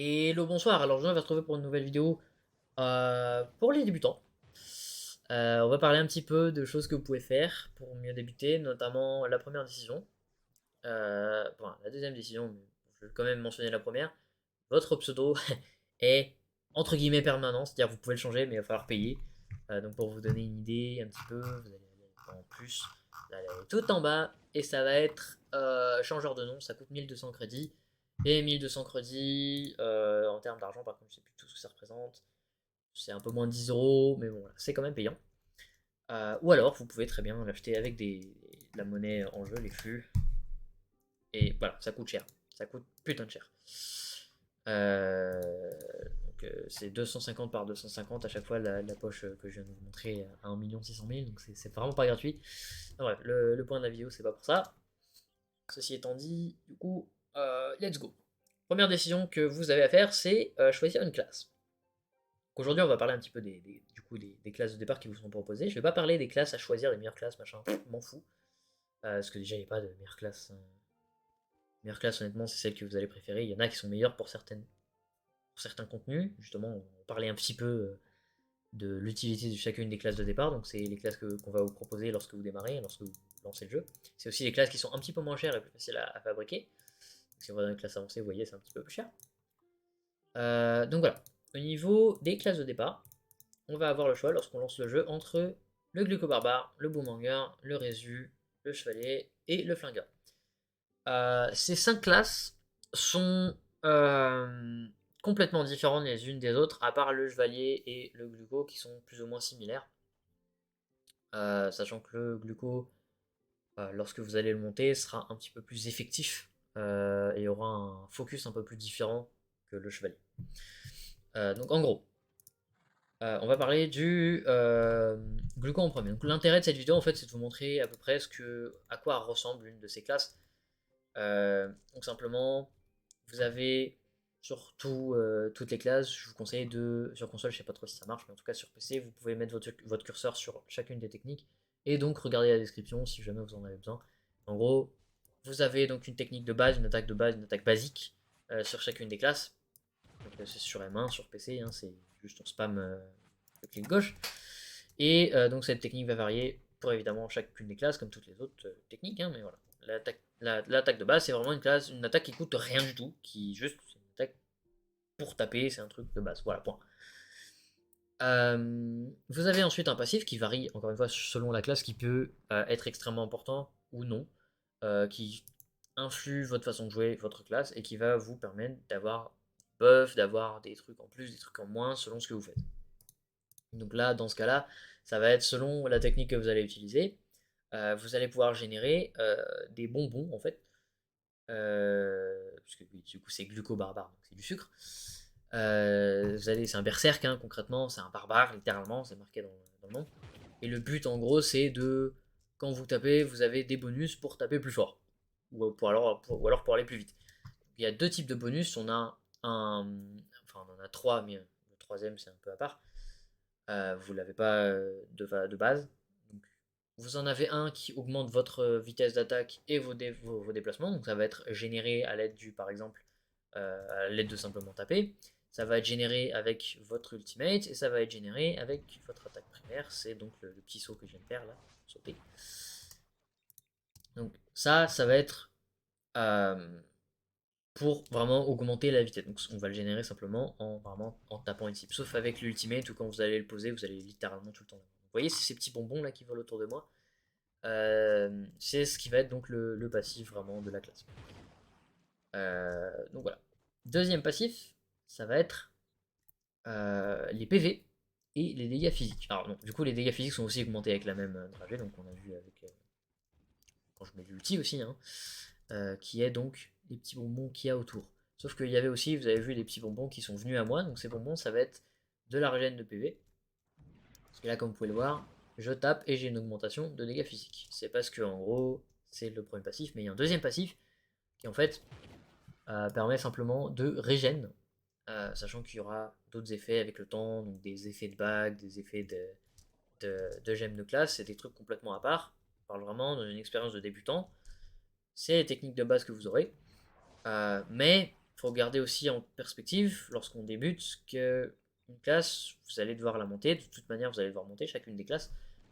Hello, bonsoir. Alors, je vais vous retrouver pour une nouvelle vidéo pour les débutants. On va parler un petit peu de choses que vous pouvez faire pour mieux débuter, notamment la première décision. Bon, la deuxième décision, mais je vais quand même mentionner la première. Votre pseudo est entre guillemets permanent, c'est-à-dire vous pouvez le changer, mais il va falloir payer. Donc, pour vous donner une idée un petit peu, vous allez aller en plus, vous allez aller tout en bas, et ça va être changeur de nom, ça coûte 1200 crédits. Et 1200 crédits en termes d'argent, par contre, je sais plus tout ce que ça représente. C'est un peu moins de 10 euros, mais bon, voilà, c'est quand même payant. Ou alors, vous pouvez très bien l'acheter avec de la monnaie en jeu, les flux. Et voilà, ça coûte cher. Ça coûte putain de cher. C'est 250 par 250 à chaque fois la poche que je viens de vous montrer à 1 600 000, donc c'est vraiment pas gratuit. Enfin, bref, le point de la vidéo, c'est pas pour ça. Ceci étant dit, du coup, let's go. Première décision que vous avez à faire, c'est choisir une classe. Aujourd'hui, on va parler un petit peu du coup, des classes de départ qui vous sont proposées. Je vais pas parler des classes à choisir, des meilleures classes, machin, je m'en fous. Parce que déjà, il n'y a pas de meilleures classes. Meilleures classes, honnêtement, c'est celles que vous allez préférer. Il y en a qui sont meilleures pour certains contenus. Justement, on va parler un petit peu de l'utilité de chacune des classes de départ. Donc, c'est les classes qu'on va vous proposer lorsque vous démarrez, lorsque vous lancez le jeu. C'est aussi les classes qui sont un petit peu moins chères et plus faciles à fabriquer. Si on va dans une classe avancée, vous voyez, c'est un petit peu plus cher. Donc voilà. Au niveau des classes de départ, on va avoir le choix lorsqu'on lance le jeu entre le glucobarbare, le boomerang, le résu, le chevalier et le flingueur. Ces 5 classes sont complètement différentes les unes des autres, à part le chevalier et le gluco qui sont plus ou moins similaires. Sachant que le gluco, lorsque vous allez le monter, sera un petit peu plus effectif et aura un focus un peu plus différent que le chevalier. Donc en gros, on va parler du glucon en premier. Donc l'intérêt de cette vidéo en fait c'est de vous montrer à peu près à quoi ressemble une de ces classes. Donc simplement, vous avez sur toutes les classes, je vous conseille sur console, je sais pas trop si ça marche, mais en tout cas sur PC, vous pouvez mettre votre curseur sur chacune des techniques et donc regarder la description si jamais vous en avez besoin. En gros, vous avez donc une technique de base, une attaque basique sur chacune des classes. C'est sur M1, sur PC, hein, c'est juste on spam le clic gauche. Et donc cette technique va varier pour évidemment chacune des classes, comme toutes les autres techniques, hein, mais voilà. L'attaque de base, c'est vraiment une attaque qui coûte rien du tout, qui juste, c'est une attaque pour taper, c'est un truc de base, voilà, point. Vous avez ensuite un passif qui varie, encore une fois, selon la classe, qui peut être extrêmement important ou non, qui influe votre façon de jouer, votre classe, et qui va vous permettre d'avoir buff, d'avoir des trucs en plus, des trucs en moins, selon ce que vous faites. Donc là, dans ce cas-là, ça va être selon la technique que vous allez utiliser. Vous allez pouvoir générer des bonbons, en fait, puisque oui, du coup c'est gluco-barbare, donc c'est du sucre. C'est un berserk, hein, concrètement, c'est un barbare, littéralement, c'est marqué dans le nom. Et le but, en gros, c'est quand vous tapez, vous avez des bonus pour taper plus fort, ou alors pour aller plus vite. Il y a deux types de bonus, enfin on en a trois, mais le troisième c'est un peu à part. Vous l'avez pas de base. Donc, vous en avez un qui augmente votre vitesse d'attaque et vos déplacements. Donc ça va être généré à l'aide par exemple, à l'aide de simplement taper. Ça va être généré avec votre ultimate et ça va être généré avec votre attaque primaire. C'est donc le petit saut que je viens de faire là, sauter. Donc ça va être pour vraiment augmenter la vitesse. Donc on va le générer simplement en tapant une cible. Sauf avec l'ultimate où quand vous allez le poser, vous allez littéralement tout le temps. Vous voyez ces petits bonbons là qui volent autour de moi. C'est ce qui va être donc le passif vraiment de la classe. Donc voilà. Deuxième passif, ça va être les PV et les dégâts physiques. Alors non, du coup les dégâts physiques sont aussi augmentés avec la même trajet, donc on a vu avec quand je mets l'ulti aussi, hein, qui est donc les petits bonbons qu'il y a autour. Sauf qu'il y avait aussi, vous avez vu, les petits bonbons qui sont venus à moi, donc ces bonbons ça va être de la régène de PV. Parce que là, comme vous pouvez le voir, je tape et j'ai une augmentation de dégâts physiques. C'est parce que en gros, c'est le premier passif, mais il y a un deuxième passif qui en fait permet simplement de régène, sachant qu'il y aura d'autres effets avec le temps, donc des effets de bague, des effets de gemmes de classe, c'est des trucs complètement à part. On parle vraiment d'une expérience de débutant. C'est les techniques de base que vous aurez. Mais faut garder aussi en perspective, lorsqu'on débute, que une classe, vous allez devoir la monter. De toute manière, vous allez devoir monter chacune des classes.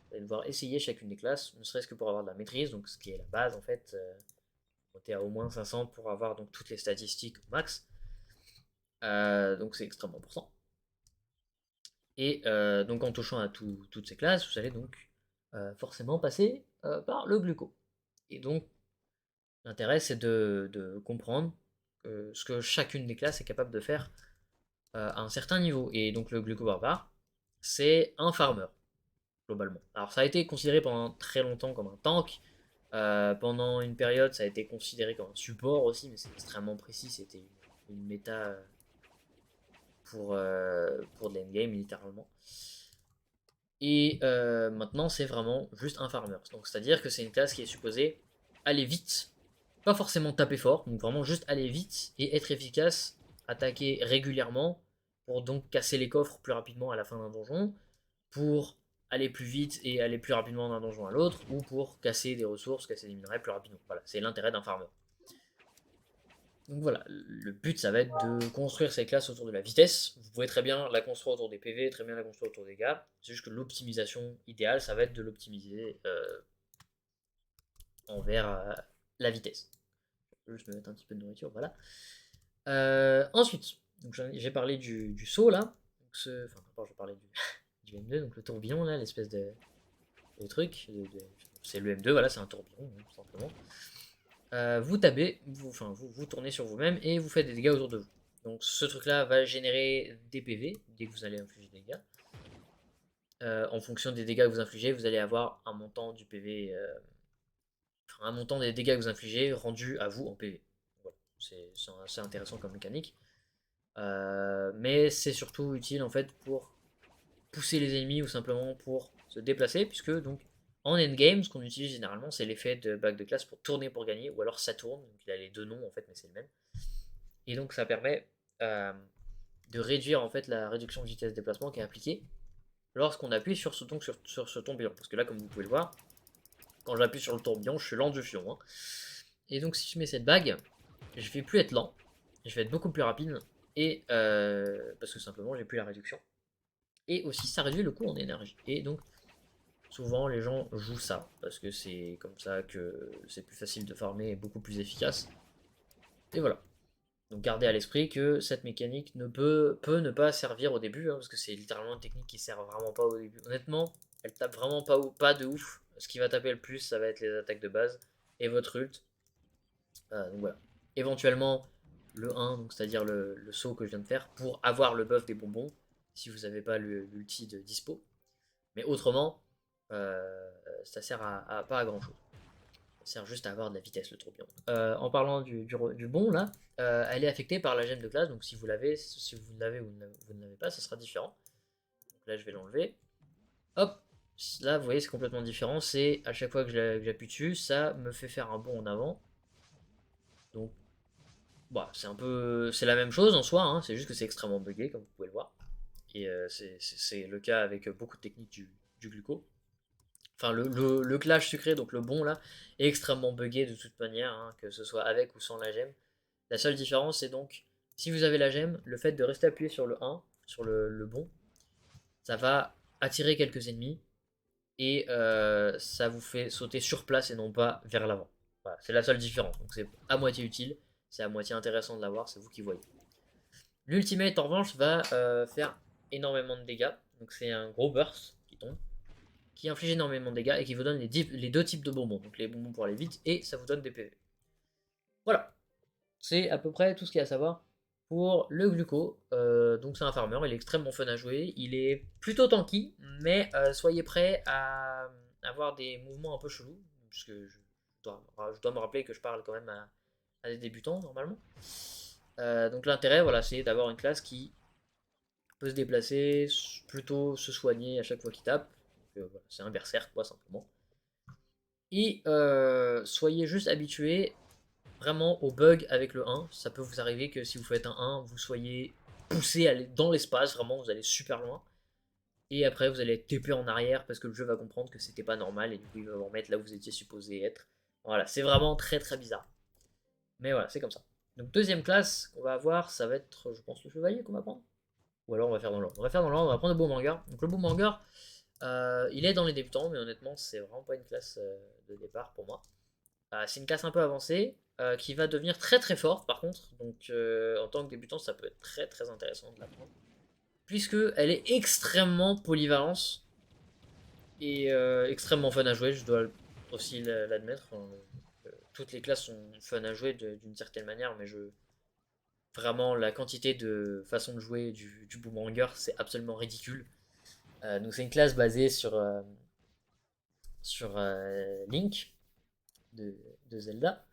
Vous allez devoir essayer chacune des classes, ne serait-ce que pour avoir de la maîtrise, donc ce qui est la base en fait. Monter à au moins 500 pour avoir donc toutes les statistiques au max. Donc c'est extrêmement important. Et donc en touchant à toutes ces classes, vous allez donc forcément passer par le gluco. Et donc l'intérêt c'est de comprendre ce que chacune des classes est capable de faire à un certain niveau. Et donc le gluco barbare, c'est un farmer, globalement. Alors ça a été considéré pendant très longtemps comme un tank. Pendant une période, ça a été considéré comme un support aussi, mais c'est extrêmement précis. C'était une méta pour de l'endgame, littéralement. Et maintenant, c'est vraiment juste un farmer. Donc, c'est-à-dire que c'est une classe qui est supposée aller vite, pas forcément taper fort, donc vraiment juste aller vite et être efficace, attaquer régulièrement pour donc casser les coffres plus rapidement à la fin d'un donjon, pour aller plus vite et aller plus rapidement d'un donjon à l'autre, ou pour casser des ressources, casser des minerais plus rapidement. Voilà, c'est l'intérêt d'un farmer. Donc voilà, le but ça va être de construire ces classes autour de la vitesse. Vous pouvez très bien la construire autour des PV, très bien la construire autour des dégâts. C'est juste que l'optimisation idéale, ça va être de l'optimiser envers la vitesse. Je vais juste me mettre un petit peu de nourriture, voilà. Ensuite, j'ai parlé du saut là. Enfin, d'abord je vais parler du M2, donc le tourbillon là, l'espèce de truc. C'est le M2, voilà, c'est un tourbillon, tout simplement. Vous tapez, vous tournez sur vous-même et vous faites des dégâts autour de vous. Donc ce truc-là va générer des PV dès que vous allez infliger des dégâts. En fonction des dégâts que vous infligez, vous allez avoir un montant du PV, un montant des dégâts que vous infligez rendu à vous en PV. Voilà. C'est assez intéressant comme mécanique. Mais c'est surtout utile en fait pour pousser les ennemis ou simplement pour se déplacer, puisque donc en endgame, ce qu'on utilise généralement, c'est l'effet de bague de classe pour tourner pour gagner, ou alors ça tourne, donc il a les deux noms en fait, mais c'est le même. Et donc ça permet de réduire en fait la réduction de vitesse de déplacement qui est appliquée lorsqu'on appuie sur ce tourbillon. Parce que là, comme vous pouvez le voir, quand j'appuie sur le tourbillon, je suis lent du fion. Hein. Et donc si je mets cette bague, je vais plus être lent, je vais être beaucoup plus rapide, et parce que simplement j'ai plus la réduction. Et aussi ça réduit le coût en énergie. Et donc souvent les gens jouent ça, parce que c'est comme ça que c'est plus facile de farmer et beaucoup plus efficace. Et voilà. Donc gardez à l'esprit que cette mécanique peut ne pas servir au début, hein, parce que c'est littéralement une technique qui sert vraiment pas au début. Honnêtement, elle tape vraiment pas de ouf. Ce qui va taper le plus, ça va être les attaques de base et votre ult. Donc voilà. Éventuellement, le 1, donc c'est-à-dire le saut que je viens de faire, pour avoir le buff des bonbons, si vous n'avez pas l'ulti de dispo. Mais autrement, ça sert pas à grand chose. Ça sert juste à avoir de la vitesse, le tourbillon. En parlant du bon, là, elle est affectée par la gemme de classe, donc si vous l'avez ou vous ne l'avez pas, ça sera différent. Donc là, je vais l'enlever. Hop, là, vous voyez, c'est complètement différent. C'est à chaque fois que j'appuie dessus, ça me fait faire un bond en avant. Donc, bah, c'est la même chose en soi, hein, c'est juste que c'est extrêmement buggé, comme vous pouvez le voir. Et c'est le cas avec beaucoup de techniques du gluco. Enfin, le clash sucré, donc le bon là, est extrêmement buggé de toute manière, hein, que ce soit avec ou sans la gemme. La seule différence, c'est donc, si vous avez la gemme, le fait de rester appuyé sur le 1, sur le bon, ça va attirer quelques ennemis et ça vous fait sauter sur place et non pas vers l'avant. Voilà, c'est la seule différence. Donc c'est à moitié utile, c'est à moitié intéressant de l'avoir, c'est vous qui voyez. L'ultimate en revanche va faire énormément de dégâts. Donc c'est un gros burst qui tombe, qui inflige énormément de dégâts et qui vous donne les deux types de bonbons. Donc les bonbons pour aller vite et ça vous donne des PV. Voilà, c'est à peu près tout ce qu'il y a à savoir pour le gluco. Donc c'est un farmer, il est extrêmement fun à jouer, il est plutôt tanky, mais soyez prêts à avoir des mouvements un peu chelous, puisque je dois me rappeler que je parle quand même à des débutants normalement. Donc l'intérêt, voilà, c'est d'avoir une classe qui peut se déplacer, plutôt se soigner à chaque fois qu'il tape. Voilà, c'est un berserk, quoi, simplement. Et soyez juste habitués vraiment au bug avec le 1. Ça peut vous arriver que si vous faites un 1, vous soyez poussé dans l'espace, vraiment, vous allez super loin. Et après, vous allez être TP en arrière parce que le jeu va comprendre que c'était pas normal et du coup, il va vous remettre là où vous étiez supposé être. Voilà, c'est vraiment très très bizarre. Mais voilà, c'est comme ça. Donc deuxième classe qu'on va avoir, ça va être, je pense, le chevalier qu'on va prendre. Ou alors on va faire dans l'ordre. On va faire dans l'ordre, on va prendre le boomerang. Donc le boomerang, il est dans les débutants, mais honnêtement, c'est vraiment pas une classe de départ pour moi. C'est une classe un peu avancée, qui va devenir très très forte par contre. Donc en tant que débutant, ça peut être très très intéressant de l'apprendre. Puisque elle est extrêmement polyvalente et extrêmement fun à jouer, je dois aussi l'admettre. Toutes les classes sont fun à jouer d'une certaine manière, mais vraiment la quantité de façons de jouer du Boomerang, c'est absolument ridicule. Donc c'est une classe basée sur Link de, de Zelda.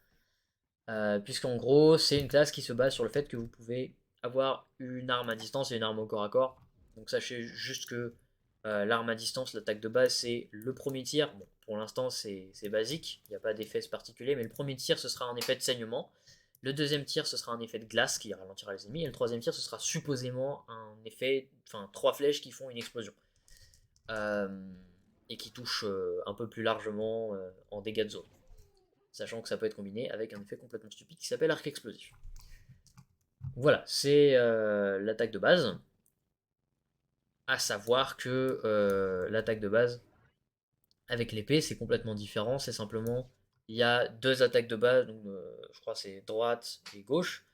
Puisqu'en gros, c'est une classe qui se base sur le fait que vous pouvez avoir une arme à distance et une arme au corps à corps. Donc sachez juste que l'arme à distance, l'attaque de base, c'est le premier tir. Bon, pour l'instant, c'est basique, il n'y a pas d'effet particulier, mais le premier tir, ce sera un effet de saignement. Le deuxième tir, ce sera un effet de glace qui ralentira les ennemis. Et le troisième tir, ce sera supposément un effet, enfin, 3 flèches qui font une explosion. Euh, et qui touchent un peu plus largement en dégâts de zone. Sachant que ça peut être combiné avec un effet complètement stupide qui s'appelle arc explosif. Voilà, c'est l'attaque de base. À savoir que l'attaque de base avec l'épée, c'est complètement différent. C'est simplement, il y a 2 attaques de base, donc je crois c'est droite et gauche.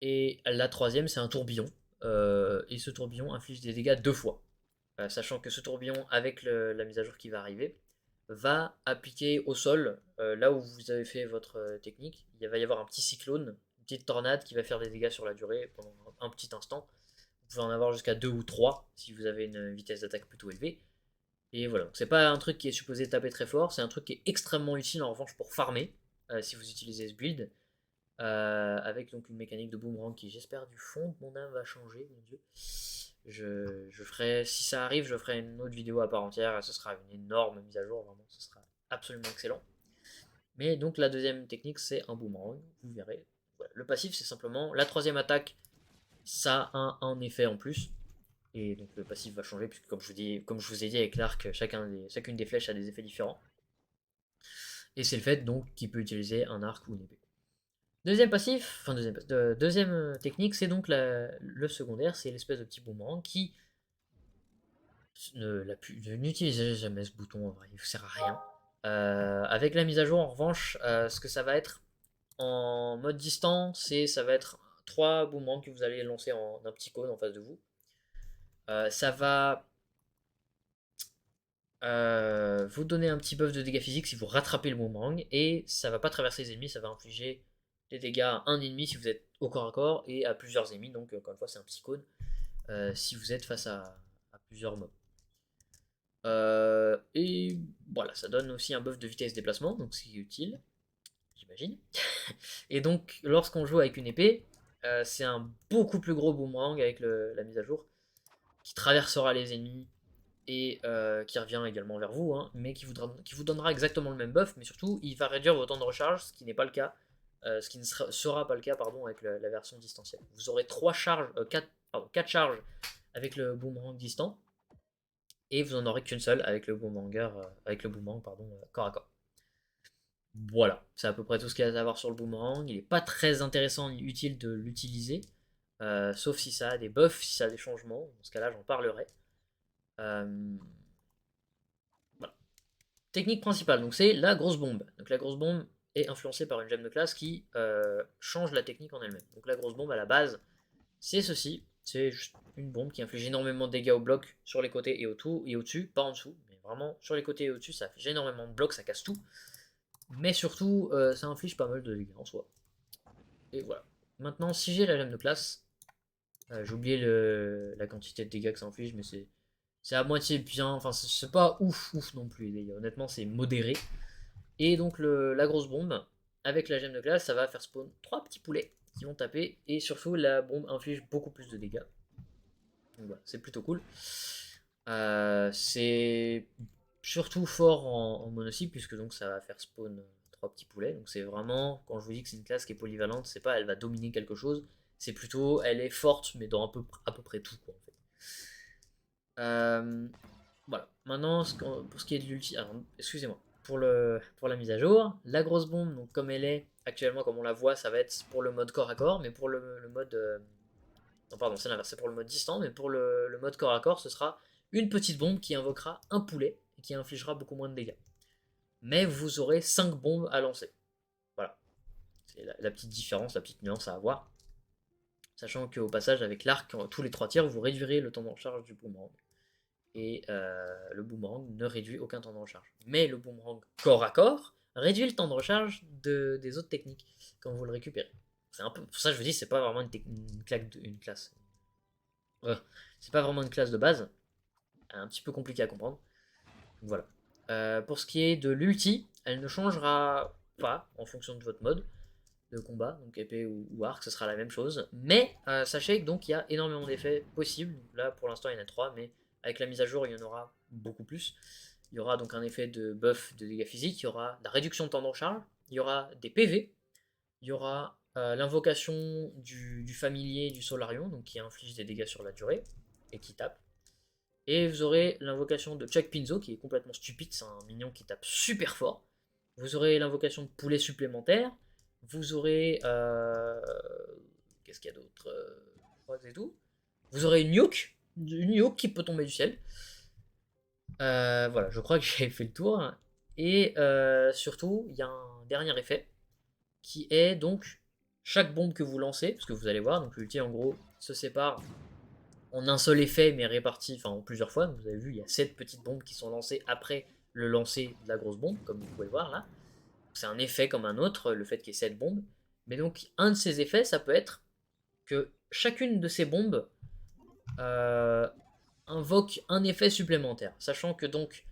Et la troisième, c'est un tourbillon. Et ce tourbillon inflige des dégâts 2 fois. Sachant que ce tourbillon, avec la mise à jour qui va arriver, va appliquer au sol, là où vous avez fait votre technique. Il va y avoir un petit cyclone, une petite tornade qui va faire des dégâts sur la durée pendant un petit instant. Vous pouvez en avoir jusqu'à 2 ou 3 si vous avez une vitesse d'attaque plutôt élevée. Et voilà, c'est pas un truc qui est supposé taper très fort, c'est un truc qui est extrêmement utile en revanche pour farmer, si vous utilisez ce build. Avec donc une mécanique de boomerang qui, j'espère, du fond de mon âme va changer, mon dieu. Je ferai, si ça arrive, je ferai une autre vidéo à part entière et ce sera une énorme mise à jour, vraiment, ce sera absolument excellent. Mais donc la deuxième technique, c'est un boomerang, vous verrez. Voilà. Le passif, c'est simplement la troisième attaque, ça a un effet en plus. Et donc le passif va changer, puisque comme je vous ai dit avec l'arc, chacune des flèches a des effets différents. Et c'est le fait donc qu'il peut utiliser un arc ou une épée. Deuxième passif, enfin deuxième technique, c'est donc le secondaire, c'est l'espèce de petit boomerang qui n'utilisez jamais ce bouton, en vrai, il ne sert à rien. Avec la mise à jour, en revanche, ce que ça va être en mode distant, ça va être 3 boomerangs que vous allez lancer en un petit cône en face de vous. Ça va vous donner un petit buff de dégâts physiques si vous rattrapez le boomerang, et ça va pas traverser les ennemis, ça va infliger des dégâts à un ennemi si vous êtes au corps à corps et à plusieurs ennemis, donc encore une fois c'est un petit cône si vous êtes face à plusieurs mobs. Et voilà, ça donne aussi un buff de vitesse déplacement, donc c'est utile, j'imagine. Et donc lorsqu'on joue avec une épée, c'est un beaucoup plus gros boomerang avec la mise à jour, qui traversera les ennemis et qui revient également vers vous, hein, mais qui vous donnera exactement le même buff, mais surtout il va réduire vos temps de recharge, ce qui n'est pas le cas, ce qui ne sera pas le cas pardon, avec la version distancielle. Vous aurez 4 charges avec le boomerang distant, et vous en aurez qu'une seule avec le boomerang pardon, corps à corps. Voilà, c'est à peu près tout ce qu'il y a à savoir sur le boomerang. Il n'est pas très intéressant ni utile de l'utiliser, sauf si ça a des buffs, si ça a des changements. Dans ce cas-là, j'en parlerai. Euh, voilà. Technique principale, donc c'est la grosse bombe. Donc la grosse bombe est influencée par une gemme de classe qui change la technique en elle-même. Donc la grosse bombe à la base, c'est ceci. C'est juste une bombe qui inflige énormément de dégâts au bloc sur les côtés et au-dessus, pas en dessous, mais vraiment sur les côtés et au-dessus, ça inflige énormément de blocs, ça casse tout. Mais surtout, ça inflige pas mal de dégâts en soi. Et voilà. Maintenant, si j'ai la gemme de classe, j'ai oublié la quantité de dégâts que ça inflige, mais c'est à moitié bien. Enfin, c'est pas ouf non plus, les dégâts. Honnêtement, c'est modéré. Et donc, la grosse bombe, avec la gemme de classe, ça va faire spawn 3 petits poulets qui vont taper. Et surtout, la bombe inflige beaucoup plus de dégâts. Donc voilà, c'est plutôt cool. C'est surtout fort en monocycle, puisque donc ça va faire spawn 3 petits poulets. Donc c'est vraiment, quand je vous dis que c'est une classe qui est polyvalente, c'est pas elle va dominer quelque chose, c'est plutôt elle est forte, mais dans à peu près tout, quoi, en fait. Voilà. Maintenant, pour ce qui est de l'ulti, excusez-moi. Pour la mise à jour, la grosse bombe, donc comme elle est actuellement, comme on la voit, ça va être pour le mode corps à corps, mais pour le mode... non, pardon, c'est l'inverse, c'est pour le mode distant, mais pour le mode corps à corps, ce sera une petite bombe qui invoquera un poulet et qui infligera beaucoup moins de dégâts. Mais vous aurez 5 bombes à lancer. Voilà. C'est la petite différence, la petite nuance à avoir. Sachant qu'au passage, avec l'arc, tous les 3 tirs, vous réduirez le temps de recharge du boomerang. Et le boomerang ne réduit aucun temps de recharge. Mais le boomerang corps à corps réduit le temps de recharge des autres techniques quand vous le récupérez. C'est un peu pour ça que je vous dis, c'est pas vraiment une classe. C'est pas vraiment une classe de base. Un petit peu compliqué à comprendre. Donc voilà. Pour ce qui est de l'ulti, elle ne changera pas en fonction de votre mode de combat, donc épée ou arc, ce sera la même chose. Mais sachez que donc il y a énormément d'effets possibles. Là pour l'instant il y en a 3, mais avec la mise à jour il y en aura beaucoup plus. Il y aura donc un effet de buff de dégâts physiques, il y aura de la réduction de temps de recharge, il y aura des PV, il y aura l'invocation du familier du Solarion, donc qui inflige des dégâts sur la durée et qui tape. Et vous aurez l'invocation de Chuck Pinzo qui est complètement stupide, c'est un mignon qui tape super fort. Vous aurez l'invocation de poulet supplémentaire. Vous aurez. Qu'est-ce qu'il y a d'autre Je crois que c'est tout. Vous aurez une yoke qui peut tomber du ciel. Voilà, je crois que j'ai fait le tour. Et surtout, il y a un dernier effet qui est donc chaque bombe que vous lancez, parce que vous allez voir, donc l'ulti en gros se sépare en un seul effet, mais réparti en plusieurs fois. Donc, vous avez vu, il y a 7 petites bombes qui sont lancées après le lancer de la grosse bombe, comme vous pouvez le voir là. C'est un effet comme un autre, le fait qu'il y ait 7 bombes. Mais donc, un de ces effets, ça peut être que chacune de ces bombes invoque un effet supplémentaire. Sachant que donc,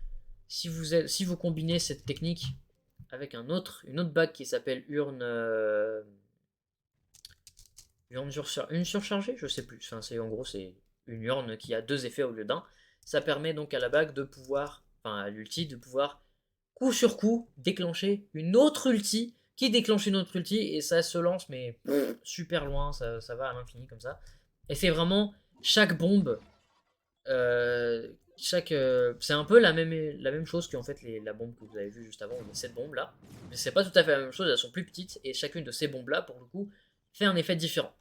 si vous combinez cette technique avec une autre bague qui s'appelle urne surchargée, je sais plus. Enfin, en gros, c'est une urne qui a 2 effets au lieu d'un. Ça permet donc à la bague de pouvoir, enfin à l'ulti, de pouvoir coup sur coup déclencher une autre ulti qui déclenche une autre ulti et ça se lance mais super loin, ça va à l'infini comme ça. Et c'est vraiment chaque bombe, c'est un peu la même chose qu'en fait la bombe que vous avez vue juste avant, les 7 bombes là. Mais c'est pas tout à fait la même chose, elles sont plus petites et chacune de ces bombes là pour le coup fait un effet différent.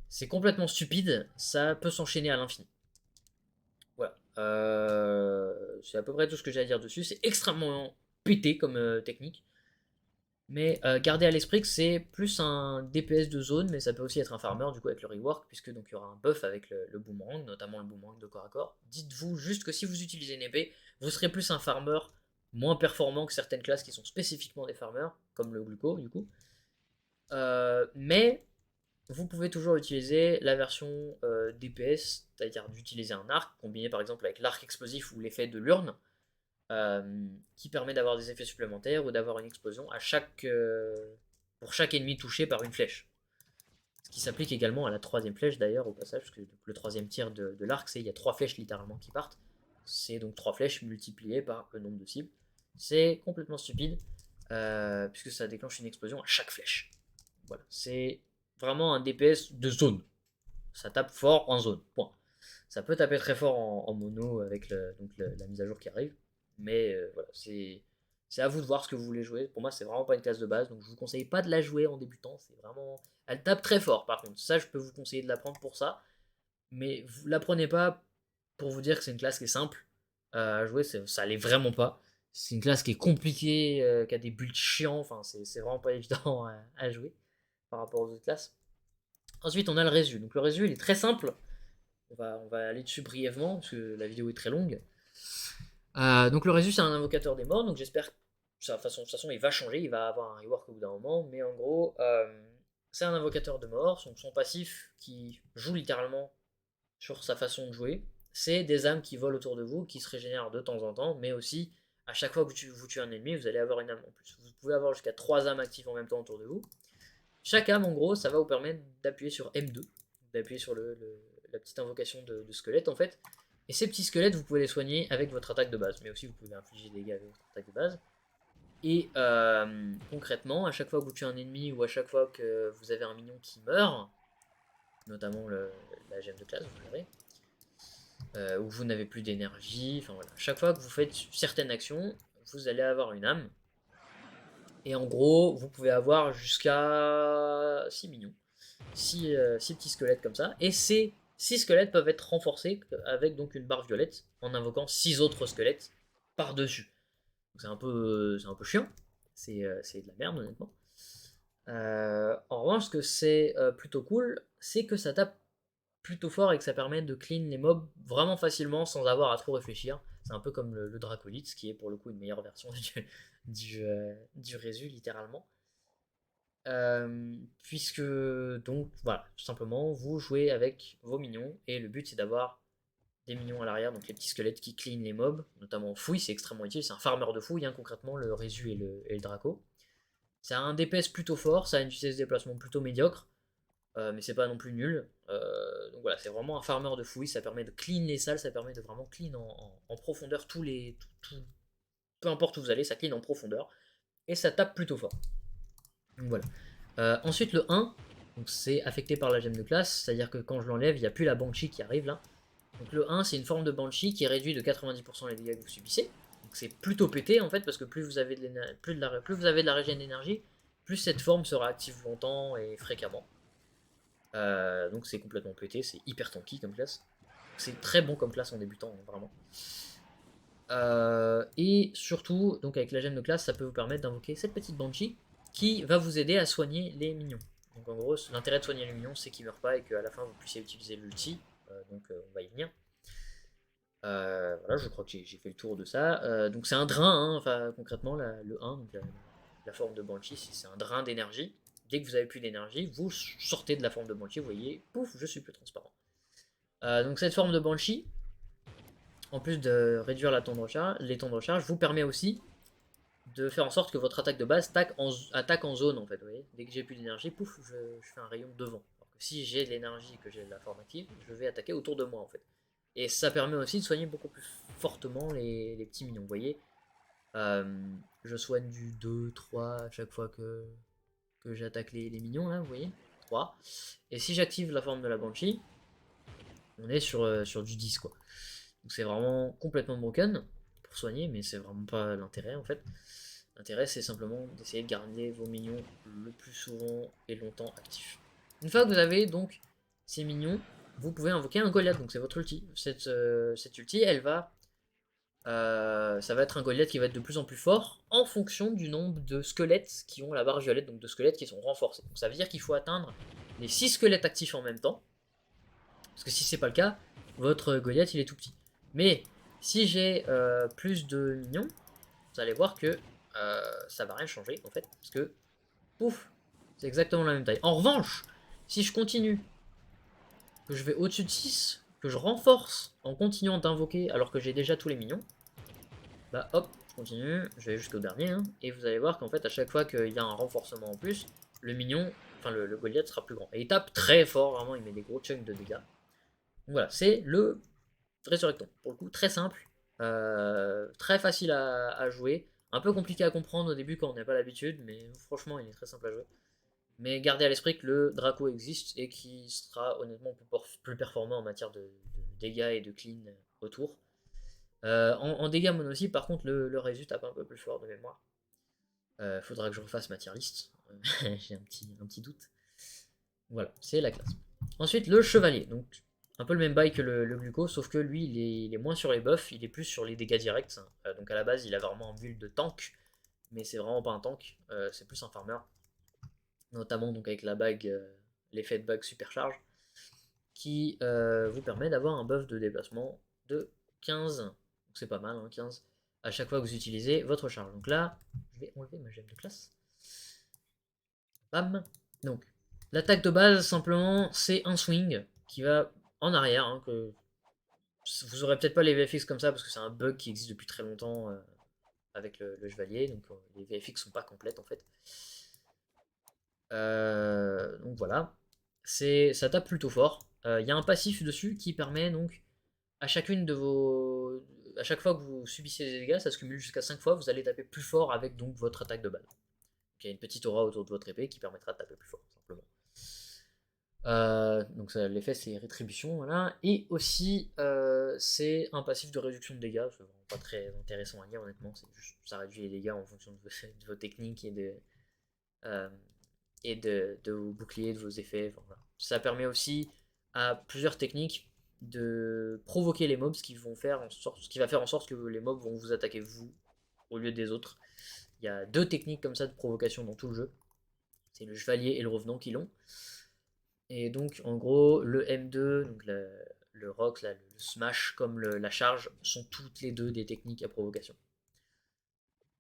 C'est complètement stupide, ça peut s'enchaîner à l'infini. Voilà. C'est à peu près tout ce que j'ai à dire dessus. C'est extrêmement pété comme technique. Mais gardez à l'esprit que c'est plus un DPS de zone, mais ça peut aussi être un farmer du coup avec le rework, puisque donc il y aura un buff avec le boomerang, notamment le boomerang de corps à corps. Dites-vous juste que si vous utilisez une épée, vous serez plus un farmer moins performant que certaines classes qui sont spécifiquement des farmers, comme le gluco du coup. Mais vous pouvez toujours utiliser la version DPS, c'est-à-dire d'utiliser un arc, combiné par exemple avec l'arc explosif ou l'effet de l'urne, qui permet d'avoir des effets supplémentaires ou d'avoir une explosion pour chaque ennemi touché par une flèche. Ce qui s'applique également à la 3ème flèche d'ailleurs au passage, parce que le 3ème tir de l'arc, c'est il y a 3 flèches littéralement qui partent. C'est donc 3 flèches multipliées par le nombre de cibles. C'est complètement stupide, puisque ça déclenche une explosion à chaque flèche. Voilà, c'est vraiment un DPS de zone. Ça tape fort en zone, point. Ça peut taper très fort en mono avec la mise à jour qui arrive. Mais voilà, c'est à vous de voir ce que vous voulez jouer. Pour moi, c'est vraiment pas une classe de base, donc je vous conseille pas de la jouer en débutant. C'est vraiment, elle tape très fort. Par contre, ça, je peux vous conseiller de la prendre pour ça. Mais vous la prenez pas pour vous dire que c'est une classe qui est simple à jouer. Ça l'est vraiment pas. C'est une classe qui est compliquée, qui a des builds chiants. Enfin, c'est vraiment pas évident à jouer par rapport aux autres classes. Ensuite, on a le résu. Donc le résu, il est très simple. On va aller dessus brièvement parce que la vidéo est très longue. Donc le résu, c'est un invocateur des morts. Donc j'espère que de toute façon, il va changer. Il va avoir un rework au bout d'un moment. Mais en gros, c'est un invocateur de mort. Son passif qui joue littéralement sur sa façon de jouer, c'est des âmes qui volent autour de vous, qui se régénèrent de temps en temps, mais aussi à chaque fois que vous tuez un ennemi, vous allez avoir une âme en plus. Vous pouvez avoir jusqu'à 3 âmes actives en même temps autour de vous. Chaque âme, en gros, ça va vous permettre d'appuyer sur M2, d'appuyer sur la petite invocation de squelette en fait. Et ces petits squelettes, vous pouvez les soigner avec votre attaque de base, mais aussi vous pouvez infliger des dégâts avec votre attaque de base. Et concrètement, à chaque fois que vous tuez un ennemi ou à chaque fois que vous avez un minion qui meurt, notamment la gemme de classe, vous verrez, où vous n'avez plus d'énergie, enfin voilà. Chaque fois que vous faites certaines actions, vous allez avoir une âme. Et en gros, vous pouvez avoir jusqu'à 6 minions. 6 petits squelettes comme ça. Et ces 6 squelettes peuvent être renforcés avec donc une barre violette en invoquant 6 autres squelettes par-dessus. C'est un peu chiant. C'est de la merde, honnêtement. En revanche, ce que c'est plutôt cool, c'est que ça tape plutôt fort et que ça permet de clean les mobs vraiment facilement sans avoir à trop réfléchir. C'est un peu comme le Dracolite, qui est pour le coup une meilleure version du Résu, littéralement. Puisque donc voilà, tout simplement vous jouez avec vos minions et le but c'est d'avoir des minions à l'arrière, donc les petits squelettes qui clean les mobs, notamment fouille, c'est extrêmement utile, c'est un farmer de fouille, hein, concrètement le Résu et le Draco. Ça a un DPS plutôt fort, ça a une vitesse de déplacement plutôt médiocre, mais c'est pas non plus nul. Donc voilà, c'est vraiment un farmer de fouille, ça permet de clean les salles, ça permet de vraiment clean en profondeur peu importe où vous allez, ça clean en profondeur, et ça tape plutôt fort. Donc voilà. Ensuite le 1, c'est affecté par la gemme de classe, c'est-à-dire que quand je l'enlève, il n'y a plus la Banshee qui arrive là. Donc le 1, c'est une forme de Banshee qui réduit de 90% les dégâts que vous subissez. Donc c'est plutôt pété en fait, parce que plus vous avez de la régène d'énergie, plus cette forme sera active longtemps et fréquemment. Donc c'est complètement pété, c'est hyper tanky comme classe. C'est très bon comme classe en débutant, hein, vraiment. Et surtout, donc avec la gemme de classe, ça peut vous permettre d'invoquer cette petite Banshee qui va vous aider à soigner les minions. Donc en gros, l'intérêt de soigner les minions, c'est qu'ils meurent pas et qu'à la fin vous puissiez utiliser l'ulti. Donc on va y venir. Voilà, je crois que j'ai fait le tour de ça. Donc c'est un drain, hein, enfin concrètement le 1, donc la forme de Banshee, c'est un drain d'énergie. Dès que vous avez plus d'énergie, vous sortez de la forme de Banshee, vous voyez, pouf, je suis plus transparent. Donc cette forme de Banshee, en plus de réduire les temps de recharge, vous permet aussi de faire en sorte que votre attaque de base attaque en zone en fait. Vous voyez, dès que j'ai plus d'énergie, pouf, je fais un rayon devant. Alors que si j'ai de l'énergie et que j'ai la forme active, je vais attaquer autour de moi en fait. Et ça permet aussi de soigner beaucoup plus fortement les petits minions. Vous voyez, je soigne du 2, 3 à chaque fois que j'attaque les minions là, vous voyez, 3. Et si j'active la forme de la Banshee, on est sur du 10 quoi. Donc c'est vraiment complètement broken pour soigner, mais c'est vraiment pas l'intérêt en fait. L'intérêt c'est simplement d'essayer de garder vos minions le plus souvent et longtemps actifs. Une fois que vous avez donc ces minions, vous pouvez invoquer un Goliath, donc c'est votre ulti. Cette ulti, elle va... ça va être un Goliath qui va être de plus en plus fort en fonction du nombre de squelettes qui ont la barre violette, donc de squelettes qui sont renforcés. Donc ça veut dire qu'il faut atteindre les 6 squelettes actifs en même temps, parce que si c'est pas le cas, votre Goliath il est tout petit. Mais si j'ai plus de minions, vous allez voir que ça va rien changer en fait, parce que pouf, c'est exactement la même taille. En revanche, si je continue, que je vais au-dessus de 6, que je renforce en continuant d'invoquer alors que j'ai déjà tous les minions, bah hop, je continue, je vais jusqu'au dernier, hein, et vous allez voir qu'en fait à chaque fois qu'il y a un renforcement en plus, le minion, enfin le Goliath sera plus grand. Et il tape très fort, vraiment il met des gros chunks de dégâts. Donc voilà, c'est le Résurrecton. Pour le coup, très simple, très facile à jouer, un peu compliqué à comprendre au début quand on n'a pas l'habitude, mais franchement, il est très simple à jouer. Mais gardez à l'esprit que le Draco existe et qui sera honnêtement plus performant en matière de dégâts et de clean autour. En dégâts mono aussi, par contre, le Résu tape un peu plus fort de mémoire. Faudra que je refasse ma tier list. J'ai un petit doute. Voilà, c'est la classe. Ensuite, le chevalier. Donc, un peu le même bail que le gluco, sauf que lui, il est moins sur les buffs, il est plus sur les dégâts directs. Donc, à la base, il a vraiment un build de tank, mais c'est vraiment pas un tank, c'est plus un farmer. Notamment donc avec la bague, l'effet de bague supercharge, qui vous permet d'avoir un buff de déplacement de 15. Donc, c'est pas mal, hein, 15. À chaque fois que vous utilisez votre charge. Donc là, je vais enlever ma gemme de classe. Bam. Donc, l'attaque de base, simplement, c'est un swing qui va en arrière. Hein, que vous aurez peut-être pas les VFX comme ça parce que c'est un bug qui existe depuis très longtemps avec le chevalier. Donc, les VFX sont pas complètes en fait. Donc voilà. Ça tape plutôt fort. Il y a un passif dessus qui permet donc à chacune de vos. À chaque fois que vous subissez des dégâts, ça se cumule jusqu'à 5 fois, vous allez taper plus fort avec donc votre attaque de base. Donc, il y a une petite aura autour de votre épée qui permettra de taper plus fort, simplement. Donc l'effet c'est rétribution, voilà. Et aussi c'est un passif de réduction de dégâts, c'est vraiment pas très intéressant à lire honnêtement, c'est juste ça réduit les dégâts en fonction de vos techniques euh, de vos boucliers, de vos effets. Enfin, voilà. Ça permet aussi à plusieurs techniques de provoquer les mobs, ce qui va faire en sorte que les mobs vont vous attaquer vous au lieu des autres. Il y a 2 techniques comme ça de provocation dans tout le jeu. C'est le chevalier et le revenant qui l'ont. Et donc en gros le M2, donc le rock, là, le smash comme la charge sont toutes les 2 des techniques à provocation.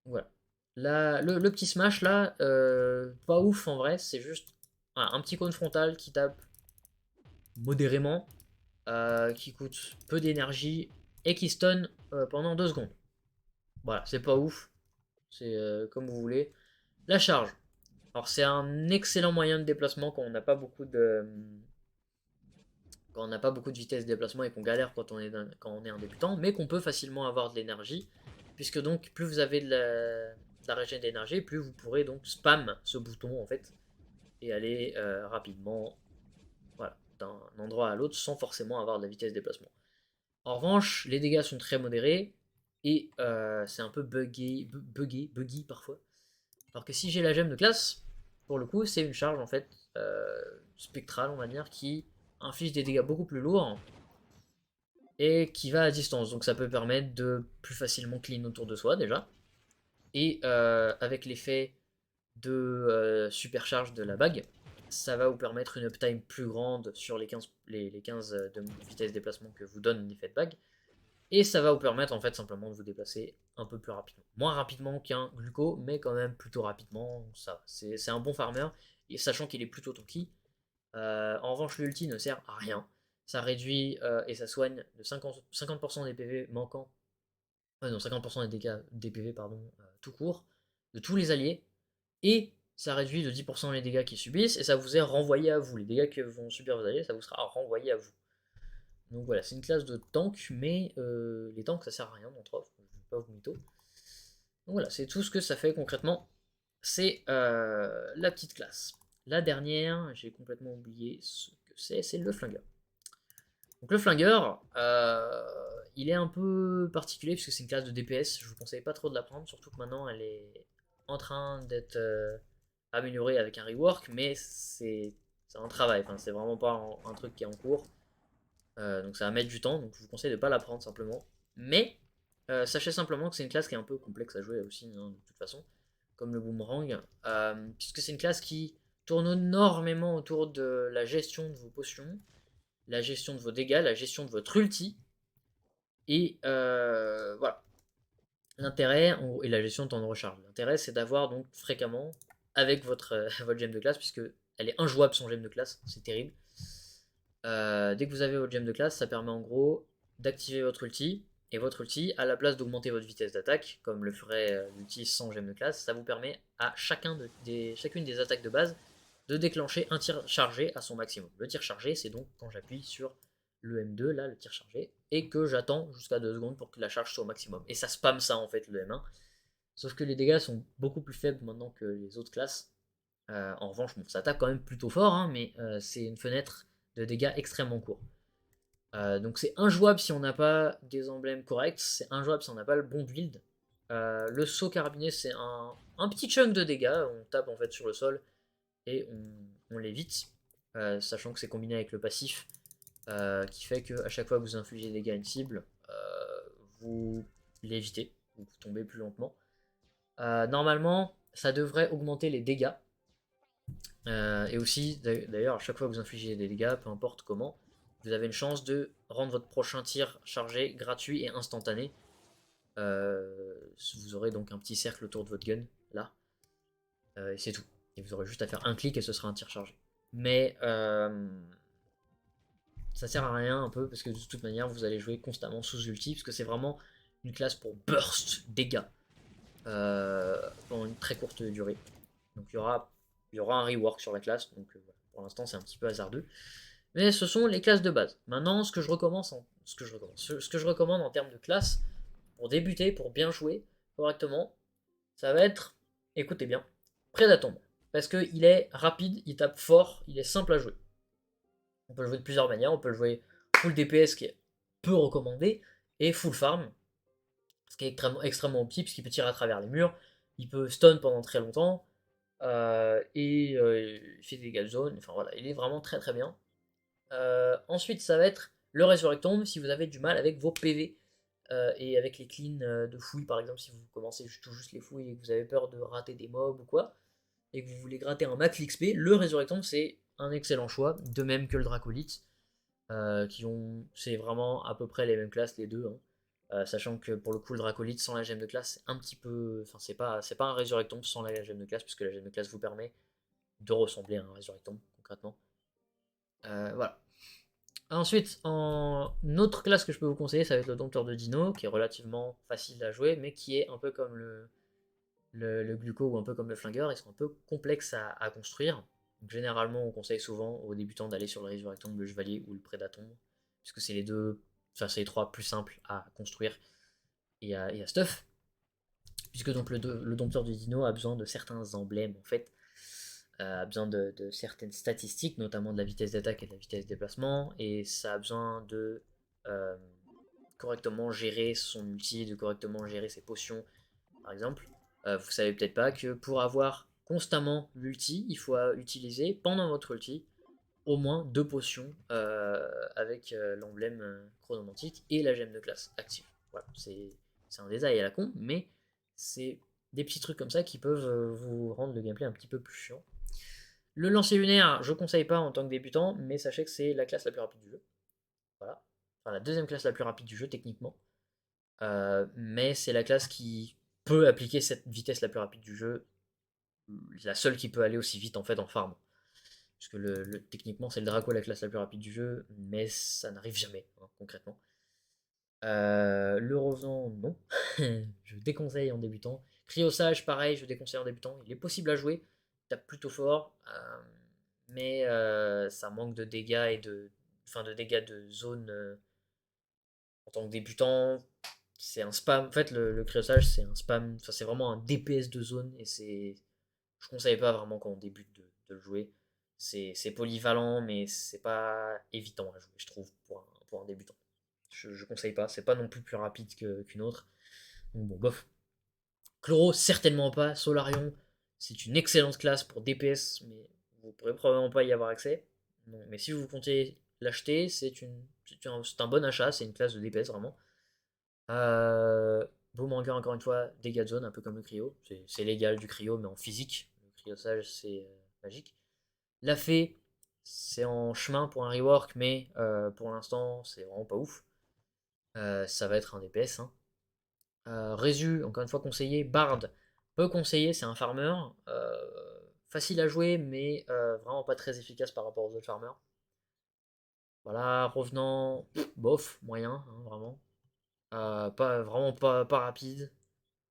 Voilà. Le petit smash là, pas ouf en vrai, c'est juste un petit cône frontal qui tape modérément, qui coûte peu d'énergie et qui stun pendant 2 secondes. Voilà, c'est pas ouf, c'est comme vous voulez. La charge, alors c'est un excellent moyen de déplacement quand on n'a pas beaucoup de vitesse de déplacement et qu'on galère quand quand on est un débutant, mais qu'on peut facilement avoir de l'énergie, puisque donc plus vous avez de la régène d'énergie, plus vous pourrez donc spam ce bouton en fait, et aller rapidement voilà, d'un endroit à l'autre sans forcément avoir de la vitesse de déplacement. En revanche, les dégâts sont très modérés, et c'est un peu buggy parfois. Alors que si j'ai la gemme de classe, pour le coup, c'est une charge en fait spectrale, on va dire, qui inflige des dégâts beaucoup plus lourds et qui va à distance. Donc ça peut permettre de plus facilement clean autour de soi déjà. Et avec l'effet de supercharge de la bague, ça va vous permettre une uptime plus grande sur les 15 de vitesse de déplacement que vous donne l'effet de bague. Et ça va vous permettre en fait simplement de vous déplacer un peu plus rapidement. Moins rapidement qu'un gluco, mais quand même plutôt rapidement. Ça, c'est un bon farmer, et sachant qu'il est plutôt tanky. En revanche, l'ulti ne sert à rien. Ça réduit et ça soigne de 50% des PV manquants. Non, 50% des dégâts des PV, pardon, tout court, de tous les alliés. Et ça réduit de 10% les dégâts qu'ils subissent, et ça vous est renvoyé à vous. Les dégâts que vont subir vos alliés, ça vous sera renvoyé à vous. Donc voilà, c'est une classe de tank, mais les tanks ça sert à rien dans Trof, je vais pas vous mytho. Donc voilà, c'est tout ce que ça fait concrètement. C'est la petite classe. La dernière, j'ai complètement oublié ce que c'est le flingueur. Donc le flingueur, il est un peu particulier puisque c'est une classe de DPS, je vous conseille pas trop de la prendre, surtout que maintenant elle est en train d'être améliorée avec un rework, mais c'est un travail, enfin, c'est vraiment pas un truc qui est en cours. Donc ça va mettre du temps, donc je vous conseille de ne pas la prendre simplement. Mais sachez simplement que c'est une classe qui est un peu complexe à jouer aussi, hein, de toute façon, comme le boomerang, puisque c'est une classe qui tourne énormément autour de la gestion de vos potions, la gestion de vos dégâts, la gestion de votre ulti, et voilà. L'intérêt, et la gestion de temps de recharge. L'intérêt, c'est d'avoir donc fréquemment, avec votre gemme de classe, puisque elle est injouable sans gemme de classe, c'est terrible. Dès que vous avez votre gemme de classe, ça permet en gros d'activer votre ulti. Et votre ulti, à la place d'augmenter votre vitesse d'attaque, comme le ferait l'ulti sans gemme de classe, ça vous permet à chacune des attaques de base de déclencher un tir chargé à son maximum. Le tir chargé, c'est donc quand j'appuie sur le M2, là, le tir chargé, et que j'attends jusqu'à 2 secondes pour que la charge soit au maximum. Et ça spam ça en fait, le M1. Sauf que les dégâts sont beaucoup plus faibles maintenant que les autres classes. En revanche, bon, ça attaque quand même plutôt fort, hein, mais c'est une fenêtre de dégâts extrêmement courts. Donc c'est injouable si on n'a pas des emblèmes corrects, c'est injouable si on n'a pas le bon build. Le saut carabiné, c'est un petit chunk de dégâts, on tape en fait sur le sol et on l'évite, sachant que c'est combiné avec le passif, qui fait qu'à chaque fois que vous infligez des dégâts à une cible, vous l'évitez, vous tombez plus lentement. Normalement, ça devrait augmenter les dégâts. Et aussi, d'ailleurs, à chaque fois que vous infligez des dégâts, peu importe comment, vous avez une chance de rendre votre prochain tir chargé, gratuit et instantané. Vous aurez donc un petit cercle autour de votre gun, là. Et c'est tout. Et vous aurez juste à faire un clic et ce sera un tir chargé. Mais ça sert à rien un peu, parce que de toute manière, vous allez jouer constamment sous ulti, parce que c'est vraiment une classe pour burst dégâts pendant une très courte durée. Donc il y aura un rework sur la classe, donc pour l'instant c'est un petit peu hasardeux. Mais ce sont les classes de base. Maintenant, ce que je recommande en termes de classe, pour débuter, pour bien jouer correctement, ça va être, écoutez bien, Predatomb. Parce qu'il est rapide, il tape fort, il est simple à jouer. On peut le jouer de plusieurs manières, on peut le jouer full DPS qui est peu recommandé, et full farm, ce qui est extrêmement OP, puisqu'il peut tirer à travers les murs, il peut stun pendant très longtemps, il fait des dégâts de zone, enfin voilà, il est vraiment très très bien. Ensuite, ça va être le Resurrectombe si vous avez du mal avec vos PV. Et avec les cleans de fouilles, par exemple, si vous commencez tout juste les fouilles et que vous avez peur de rater des mobs ou quoi, et que vous voulez gratter un max XP, le Resurrectombe c'est un excellent choix, de même que le Dracolite, c'est vraiment à peu près les mêmes classes les deux, hein. Sachant que pour le coup le Dracolite sans la gemme de classe c'est un petit peu, enfin c'est pas un Resurrectombe sans la gemme de classe, puisque la gemme de classe vous permet de ressembler à un Resurrectombe concrètement. Voilà. Ensuite, en autre classe que je peux vous conseiller, ça va être le Dompteur de Dino, qui est relativement facile à jouer, mais qui est un peu comme le Gluco ou un peu comme le Flingueur, ils sont un peu complexes à construire. Donc, généralement, on conseille souvent aux débutants d'aller sur le Resurrectombe, le Chevalier ou le Prédatombe, puisque c'est les deux, enfin c'est les trois plus simples à construire et à stuff. Puisque donc le Dompteur de Dino a besoin de certains emblèmes en fait, a besoin de certaines statistiques, notamment de la vitesse d'attaque et de la vitesse de déplacement, et ça a besoin de euh, correctement gérer son ulti, de correctement gérer ses potions, par exemple. Vous savez peut-être pas que pour avoir constamment l'ulti, il faut utiliser pendant votre ulti au moins 2 potions avec l'emblème chronomantique et la gemme de classe active. Voilà, c'est un détail à la con, mais c'est des petits trucs comme ça qui peuvent vous rendre le gameplay un petit peu plus chiant. Le lancer lunaire, je conseille pas en tant que débutant, mais sachez que c'est la classe la plus rapide du jeu. Voilà. Enfin, la deuxième classe la plus rapide du jeu, techniquement. Mais c'est la classe qui peut appliquer cette vitesse la plus rapide du jeu. La seule qui peut aller aussi vite, en fait, en farm. Parce que techniquement, c'est le Draco la classe la plus rapide du jeu, mais ça n'arrive jamais, hein, concrètement. Le Revenant, non. Je déconseille en débutant. Cryosage, pareil, je déconseille en débutant. Il est possible à jouer, il tape plutôt fort, mais ça manque de dégâts et enfin, de dégâts de zone en tant que débutant. C'est un spam. En fait, le Cryosage, c'est un spam. Enfin, c'est vraiment un DPS de zone et je conseille pas vraiment quand on débute de le jouer. C'est polyvalent, mais c'est pas évident à jouer, je trouve, pour un débutant. Je conseille pas, c'est pas non plus plus rapide qu'une autre. Donc bon, bof. Chloro, certainement pas. Solarion, c'est une excellente classe pour DPS, mais vous pourrez probablement pas y avoir accès. Non, mais si vous comptez l'acheter, c'est un bon achat, c'est une classe de DPS vraiment. Euh, Boomerang, encore une fois, dégâts de zone, un peu comme le cryo. C'est l'égal du cryo, mais en physique. Le cryosage, c'est magique. La fée, c'est en chemin pour un rework, mais pour l'instant, c'est vraiment pas ouf. Ça va être un DPS, hein. Résu, encore une fois conseillé. Bard, peu conseillé, c'est un farmer. Facile à jouer, mais vraiment pas très efficace par rapport aux autres farmers. Voilà, revenant, bof, moyen, hein, vraiment. Vraiment pas rapide,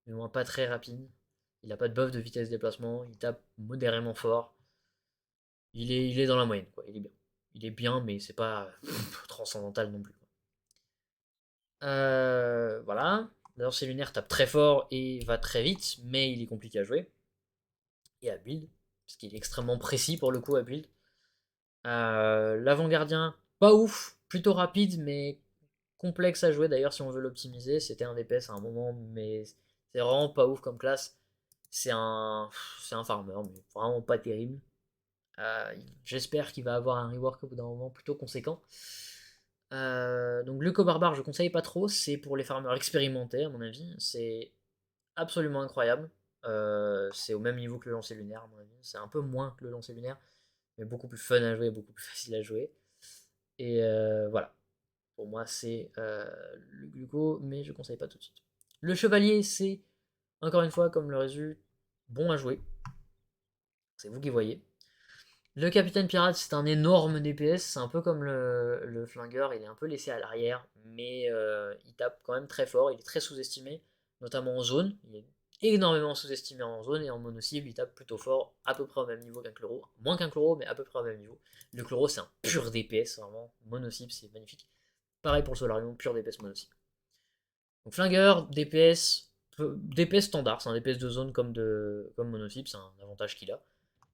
du moins pas très rapide. Il n'a pas de buff de vitesse de déplacement, il tape modérément fort. Il est dans la moyenne, quoi. Il est bien. Il est bien, mais c'est pas transcendantal non plus. Voilà. D'ailleurs, c'est lunaire tape très fort et va très vite, mais il est compliqué à jouer. Et à build, parce qu'il est extrêmement précis pour le coup à build. L'avant-gardien, pas ouf, plutôt rapide, mais complexe à jouer d'ailleurs si on veut l'optimiser. C'était un DPS à un moment, mais c'est vraiment pas ouf comme classe. C'est un, c'est un farmer, mais vraiment pas terrible. J'espère qu'il va avoir un rework au bout d'un moment plutôt conséquent. Donc Gluco Barbare, je conseille pas trop, c'est pour les farmers expérimentés à mon avis. C'est absolument incroyable. C'est au même niveau que le lancer lunaire à mon avis. C'est un peu moins que le lancer lunaire, mais beaucoup plus fun à jouer, beaucoup plus facile à jouer. Et voilà. Pour moi, c'est le Gluco, mais je conseille pas tout de suite. Le chevalier, c'est encore une fois, comme le résu, bon à jouer. C'est vous qui voyez. Le capitaine pirate, c'est un énorme DPS. C'est un peu comme le flingueur. Il est un peu laissé à l'arrière, mais il tape quand même très fort. Il est très sous-estimé, notamment en zone. Il est énormément sous-estimé en zone et en mono-cible. Il tape plutôt fort, à peu près au même niveau qu'un chloro. Moins qu'un chloro, mais à peu près au même niveau. Le chloro, c'est un pur DPS, vraiment. Mono-cible, c'est magnifique. Pareil pour le Solarium, pur DPS mono-cible. Donc flingueur, DPS standard, c'est un DPS de zone comme mono-cible, c'est un avantage qu'il a.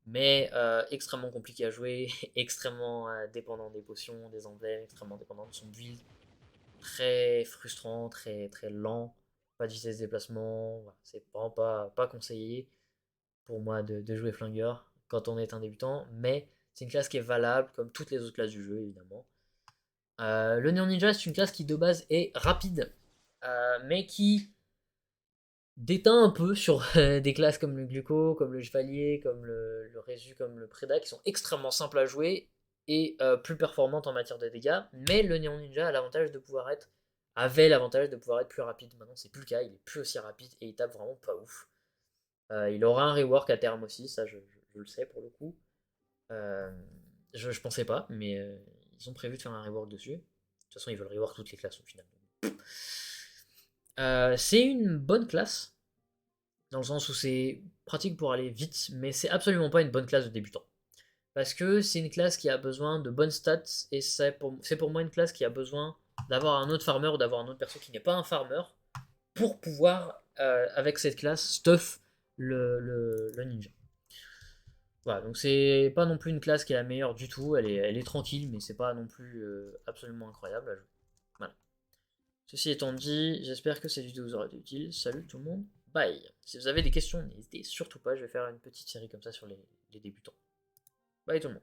Mais extrêmement compliqué à jouer, extrêmement dépendant des potions, des emblèmes, extrêmement dépendant de son build. très frustrant, très, très lent, pas de vitesse de déplacement, voilà, c'est vraiment pas conseillé pour moi de jouer flingueur quand on est un débutant, mais c'est une classe qui est valable comme toutes les autres classes du jeu évidemment. Le Néon Ninja c'est une classe qui de base est rapide, mais qui déteint un peu sur des classes comme le Gluco, comme le Chevalier, comme le Résu, comme le Preda, qui sont extrêmement simples à jouer et plus performantes en matière de dégâts. Mais le Néon Ninja avait l'avantage de pouvoir être plus rapide. Maintenant, c'est plus le cas, il est plus aussi rapide et il tape vraiment pas ouf. Il aura un rework à terme aussi, ça je le sais pour le coup. Euh, je pensais pas, mais ils ont prévu de faire un rework dessus. De toute façon, ils veulent rework toutes les classes au final. C'est une bonne classe, dans le sens où c'est pratique pour aller vite, mais c'est absolument pas une bonne classe de débutant. Parce que c'est une classe qui a besoin de bonnes stats, et c'est pour moi une classe qui a besoin d'avoir un autre farmer ou d'avoir un autre perso qui n'est pas un farmer pour pouvoir, avec cette classe, stuff le ninja. Voilà, donc c'est pas non plus une classe qui est la meilleure du tout, elle est tranquille, mais c'est pas non plus absolument incroyable à jouer. Voilà. Ceci étant dit, j'espère que cette vidéo vous aura été utile. Salut tout le monde, bye. Si vous avez des questions, n'hésitez surtout pas, je vais faire une petite série comme ça sur les débutants. Bye tout le monde.